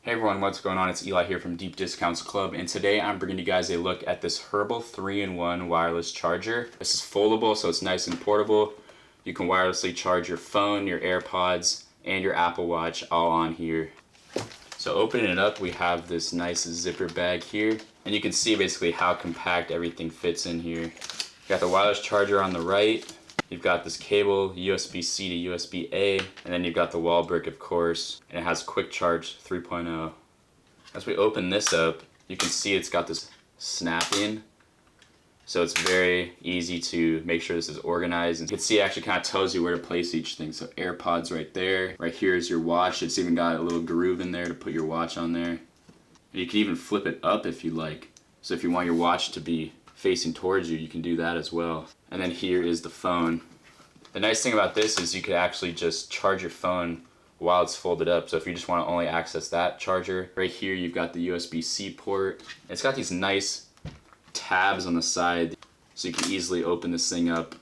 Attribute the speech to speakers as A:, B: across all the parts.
A: Hey everyone, what's going on? It's Eli here from Deep Discounts Club, and today I'm bringing you guys a look at this HERRBOL 3-in-1 wireless charger. This is foldable, so it's nice and portable. You can wirelessly charge your phone, your AirPods, and your Apple Watch all on here. So opening it up, we have this nice zipper bag here, and you can see basically how compact everything fits in here. You got the wireless charger on the right. You've got this cable, USB-C to USB-A, and then you've got the wall brick, of course, and it has quick charge 3.0. As we open this up, you can see it's got this snap-in, so it's very easy to make sure this is organized. And you can see it actually kind of tells you where to place each thing. So AirPods right there. Right here is your watch. It's even got a little groove in there to put your watch on there. And you can even flip it up if you like. So if you want your watch to be facing towards you, you can do that as well. And then here is the phone. The nice thing about this is you could actually just charge your phone while it's folded up. So if you just want to only access that charger, right here you've got the USB-C port. It's got these nice tabs on the side, so you can easily open this thing up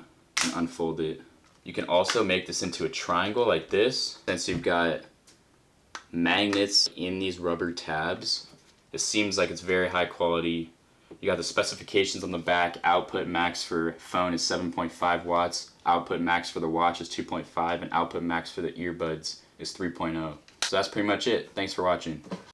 A: and unfold it. You can also make this into a triangle like this, since you've got magnets in these rubber tabs. It seems like it's very high quality. You got the specifications on the back. Output max for phone is 7.5 watts. Output max for the watch is 2.5, and output max for the earbuds is 3.0. So that's pretty much it. Thanks for watching.